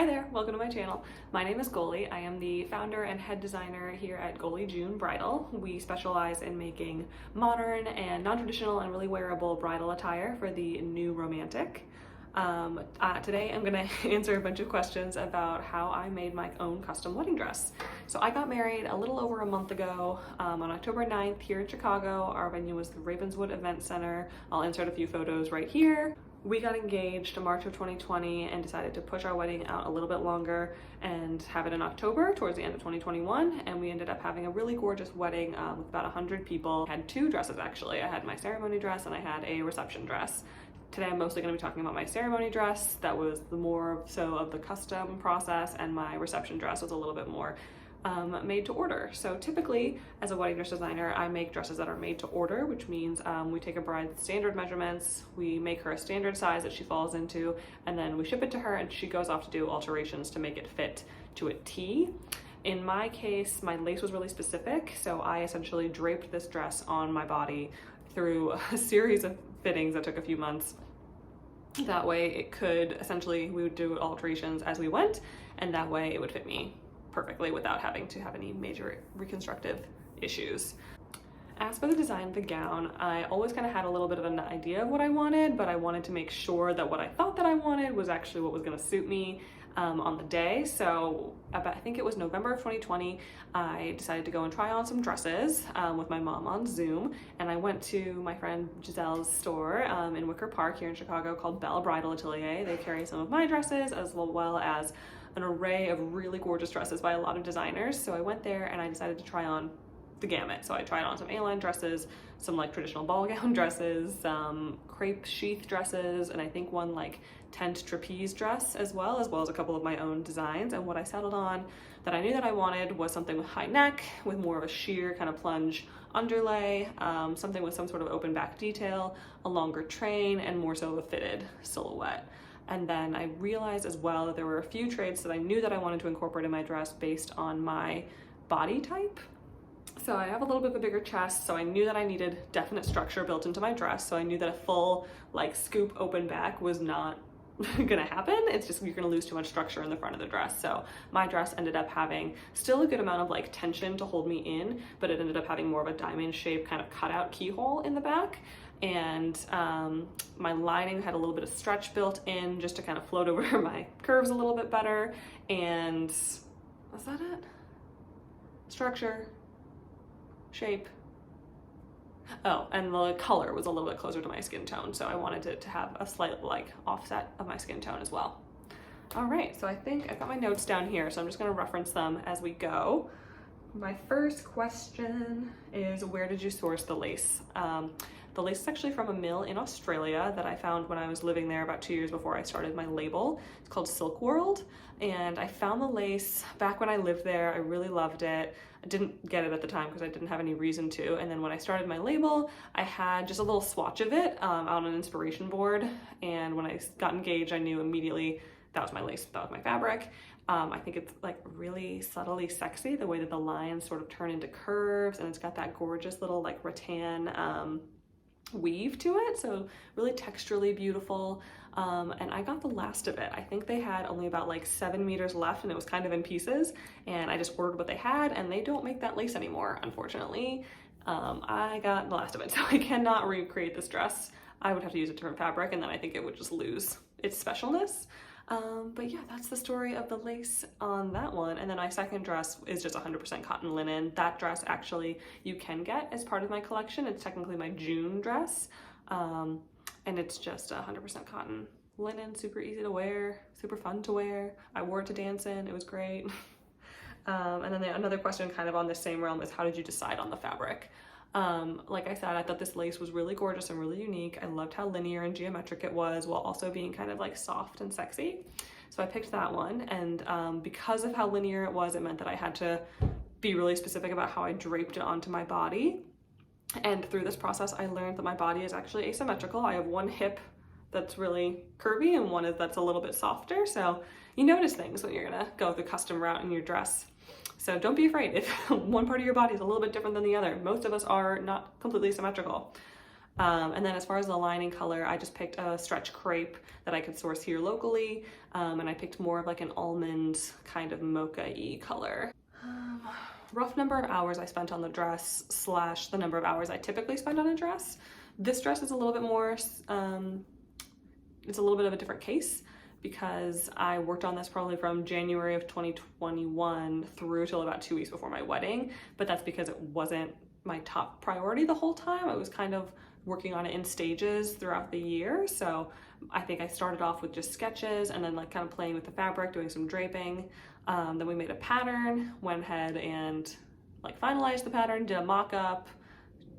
Hi there, welcome to my channel. My name is Goalie. I am the founder and head designer here at Goalie June Bridal. We specialize in making modern and non-traditional and really wearable bridal attire for the new romantic. Today I'm going to answer a bunch of questions about how I made my own custom wedding dress. So I got married a little over a month ago on October 9th here in Chicago. Our venue was the Ravenswood Event Center. I'll insert a few photos right here. We got engaged in March of 2020 and decided to push our wedding out a little bit longer and have it in October towards the end of 2021. And we ended up having a really gorgeous wedding with about 100 people. I had two dresses actually. I had my ceremony dress and I had a reception dress. Today I'm mostly going to be talking about my ceremony dress. That was the more so of the custom process, and my reception dress was a little bit more made to order. So typically as a wedding dress designer, I make dresses that are made to order, which means we take a bride's standard measurements, we make her a standard size that she falls into, and then we ship it to her and she goes off to do alterations to make it fit to a T. In my case, my lace was really specific, so I essentially draped this dress on my body through a series of fittings that took a few months. That way it could, essentially we would do alterations as we went, and that way it would fit me perfectly without having to have any major reconstructive issues. As for the design of the gown, I always kind of had a little bit of an idea of what I wanted, but I wanted to make sure that what I thought that I wanted was actually what was going to suit me on the day. So I think it was November of 2020, I decided to go and try on some dresses with my mom on Zoom, and I went to my friend Giselle's store in Wicker Park here in Chicago called Belle Bridal Atelier. They carry some of my dresses as well as an array of really gorgeous dresses by a lot of designers. So I went there and I decided to try on the gamut. So I tried on some A-line dresses, some like traditional ball gown dresses, some crepe sheath dresses, and I think one like tent trapeze dress as well as a couple of my own designs. And what I settled on that I knew that I wanted was something with high neck, with more of a sheer kind of plunge underlay, something with some sort of open back detail, a longer train, and more so of a fitted silhouette. And then I realized as well that there were a few traits that I knew that I wanted to incorporate in my dress based on my body type. So I have a little bit of a bigger chest, so I knew that I needed definite structure built into my dress. So I knew that a full like scoop open back was not gonna happen. It's just you're gonna lose too much structure in the front of the dress. So my dress ended up having still a good amount of like tension to hold me in, but it ended up having more of a diamond shape kind of cutout keyhole in the back. And my lining had a little bit of stretch built in just to kind of float over my curves a little bit better. And was that it? Structure, shape. Oh, and the color was a little bit closer to my skin tone, so I wanted it to have a slight like offset of my skin tone as well. All right, so I think I've got my notes down here, so I'm just gonna reference them as we go. My first question is, where did you source the lace? The lace is actually from a mill in Australia that I found when I was living there about 2 years before I started my label. It's called Silk World, and I found the lace back when I lived there. I really loved it. I didn't get it at the time because I didn't have any reason to, and then when I started my label, I had just a little swatch of it on an inspiration board, and when I got engaged, I knew immediately that was my lace, that was my fabric. I think it's like really subtly sexy, the way that the lines sort of turn into curves, and it's got that gorgeous little like rattan weave to it, so really texturally beautiful. And I got the last of it. I think they had only about like 7 meters left and it was kind of in pieces, and I just ordered what they had, and they don't make that lace anymore, unfortunately. I got the last of it, so I cannot recreate this dress. I would have to use a different fabric, and then I think it would just lose its specialness. But yeah, that's the story of the lace on that one. And then my second dress is just 100% cotton linen. That dress actually you can get as part of my collection. It's technically my June dress. And it's just 100% cotton linen, super easy to wear, super fun to wear. I wore it to dance in, it was great. And then another question kind of on the same realm is, how did you decide on the fabric? Like I said, I thought this lace was really gorgeous and really unique. I loved how linear and geometric it was while also being kind of like soft and sexy. So I picked that one, and because of how linear it was, it meant that I had to be really specific about how I draped it onto my body. And through this process, I learned that my body is actually asymmetrical. I have one hip that's really curvy and one that's a little bit softer. So you notice things when you're gonna go the custom route in your dress. So don't be afraid if one part of your body is a little bit different than the other. Most of us are not completely symmetrical. And then as far as the lining color, I just picked a stretch crepe that I could source here locally. And I picked more of like an almond kind of mocha-y color. Rough number of hours I spent on the dress / the number of hours I typically spend on a dress. This dress is a little bit more, it's a little bit of a different case because I worked on this probably from January of 2021 through till about 2 weeks before my wedding, but that's because it wasn't my top priority the whole time. I was kind of working on it in stages throughout the year. So I think I started off with just sketches and then like kind of playing with the fabric, doing some draping. Then we made a pattern, went ahead and like finalized the pattern, did a mock-up,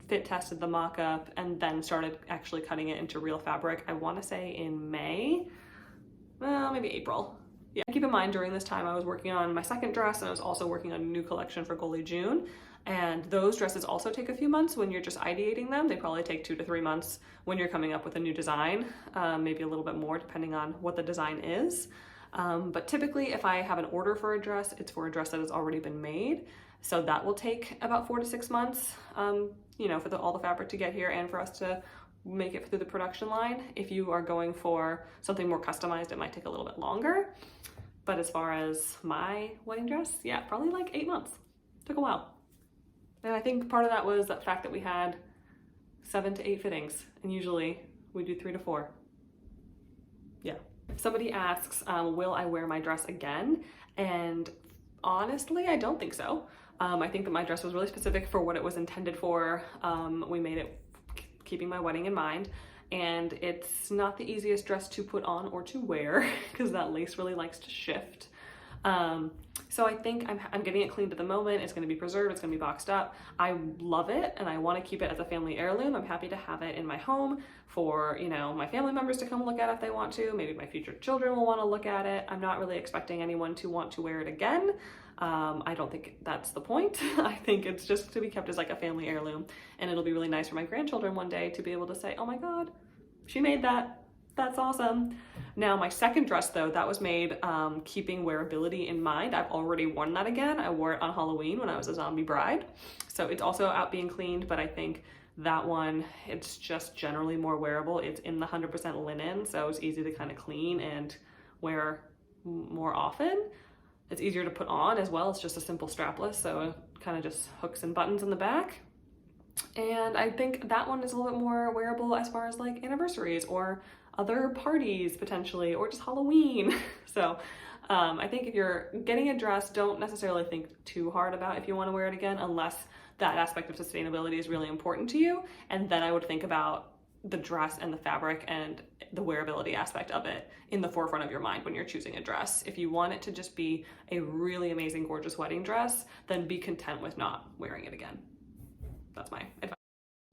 fit tested the mock-up, and then started actually cutting it into real fabric. I want to say in May, maybe April. Yeah, keep in mind during this time I was working on my second dress and I was also working on a new collection for Goli June. And those dresses also take a few months when you're just ideating them. They probably take 2 to 3 months when you're coming up with a new design, maybe a little bit more depending on what the design is. But typically if I have an order for a dress, it's for a dress that has already been made. So that will take about 4 to 6 months, you know, for all the fabric to get here and for us to make it through the production line. If you are going for something more customized, it might take a little bit longer. But as far as my wedding dress, yeah, probably like 8 months. Took a while. And I think part of that was the fact that we had 7 to 8 fittings, and usually we do 3 to 4. Yeah. Somebody asks, will I wear my dress again? And honestly, I don't think so. I think that my dress was really specific for what it was intended for. We made it keeping my wedding in mind, and it's not the easiest dress to put on or to wear because that lace really likes to shift. So I think I'm getting it cleaned at the moment. It's going to be preserved. It's going to be boxed up. I love it and I want to keep it as a family heirloom. I'm happy to have it in my home for, you know, my family members to come look at it if they want to. Maybe my future children will want to look at it. I'm not really expecting anyone to want to wear it again. I don't think that's the point. I think it's just to be kept as like a family heirloom, and it'll be really nice for my grandchildren one day to be able to say, oh my God, she made that. That's awesome. Now my second dress though, that was made keeping wearability in mind. I've already worn that again. I wore it on Halloween when I was a zombie bride. So it's also out being cleaned, but I think that one, it's just generally more wearable. It's in the 100% linen, so it's easy to kind of clean and wear more often. It's easier to put on as well. It's just a simple strapless, so it kind of just hooks and buttons in the back. And I think that one is a little bit more wearable as far as like anniversaries or other parties potentially, or just Halloween. So I think if you're getting a dress, don't necessarily think too hard about if you want to wear it again, unless that aspect of sustainability is really important to you. And then I would think about the dress and the fabric and the wearability aspect of it in the forefront of your mind when you're choosing a dress. If you want it to just be a really amazing, gorgeous wedding dress, then be content with not wearing it again. That's my advice.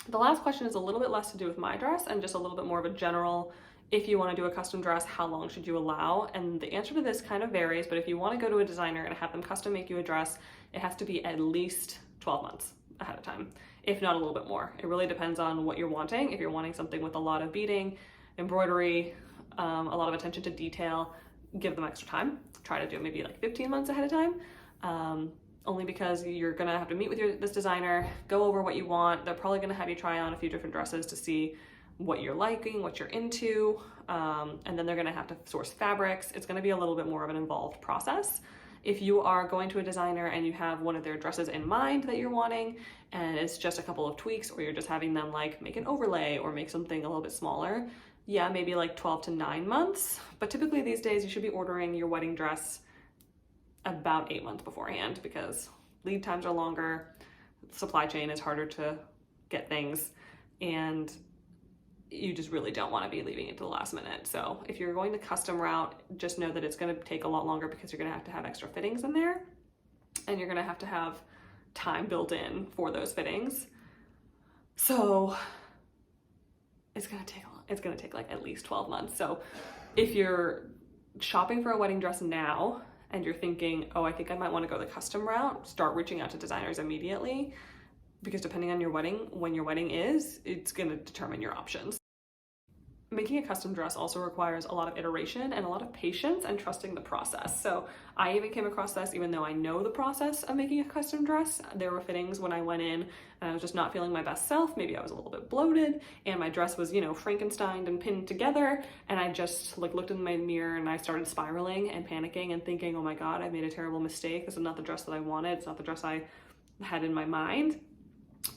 The last question is a little bit less to do with my dress and just a little bit more of a general, if you want to do a custom dress, how long should you allow? And the answer to this kind of varies, but if you want to go to a designer and have them custom make you a dress, it has to be at least 12 months ahead of time, if not a little bit more. It really depends on what you're wanting. If you're wanting something with a lot of beading, embroidery, a lot of attention to detail, give them extra time. Try to do it maybe like 15 months ahead of time. Only because you're gonna have to meet with this designer, go over what you want. They're probably gonna have you try on a few different dresses to see what you're liking, what you're into, and then they're gonna have to source fabrics. It's gonna be a little bit more of an involved process. If you are going to a designer and you have one of their dresses in mind that you're wanting, and it's just a couple of tweaks, or you're just having them like make an overlay or make something a little bit smaller, yeah, maybe like 12 to 9 months. But typically these days you should be ordering your wedding dress about 8 months beforehand, because lead times are longer, supply chain is harder to get things, and you just really don't want to be leaving it to the last minute. So if you're going the custom route, just know that it's going to take a lot longer because you're going to have extra fittings in there, and you're going to have time built in for those fittings. So it's going to take like at least 12 months. So if you're shopping for a wedding dress now and you're thinking, oh, I think I might want to go the custom route, start reaching out to designers immediately, because depending on your wedding, when your wedding is, it's going to determine your options. making a custom dress also requires a lot of iteration and a lot of patience and trusting the process. So I even came across this, even though I know the process of making a custom dress. There were fittings when I went in and I was just not feeling my best self. Maybe I was a little bit bloated and my dress was, you know, Frankensteined and pinned together. And I just like looked in my mirror and I started spiraling and panicking and thinking, oh my God, I made a terrible mistake. This is not the dress that I wanted. It's not the dress I had in my mind.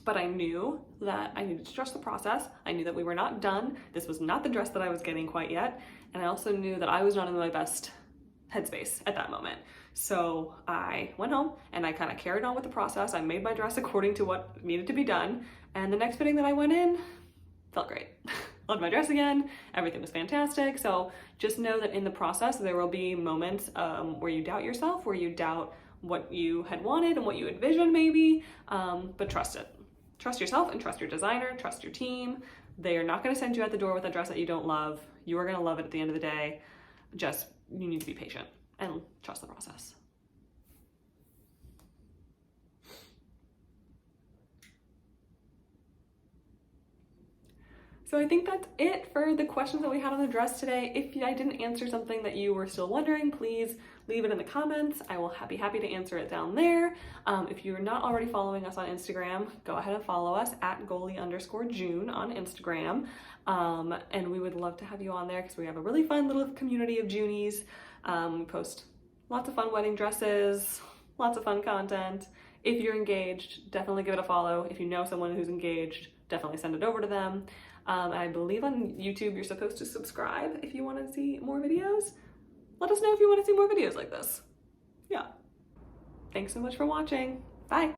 But I knew that I needed to trust the process. I knew that we were not done. This was not the dress that I was getting quite yet. And I also knew that I was not in my best headspace at that moment. So I went home and I kind of carried on with the process. I made my dress according to what needed to be done. And the next fitting that I went in felt great. Loved my dress again. Everything was fantastic. So just know that in the process, there will be moments where you doubt yourself, where you doubt what you had wanted and what you envisioned maybe, but trust it. Trust yourself and trust your designer, trust your team. They are not gonna send you out the door with a dress that you don't love. You are gonna love it at the end of the day. Just, you need to be patient and trust the process. So I think that's it for the questions that we had on the dress today. If I didn't answer something that you were still wondering, please leave it in the comments. I will be happy to answer it down there. If you're not already following us on Instagram, go ahead and follow us at goalie_June on Instagram. And we would love to have you on there because we have a really fun little community of Junies. We post lots of fun wedding dresses, lots of fun content. If you're engaged, definitely give it a follow. If you know someone who's engaged, definitely send it over to them. I believe on YouTube you're supposed to subscribe if you want to see more videos. Let us know if you want to see more videos like this. Yeah. Thanks so much for watching. Bye.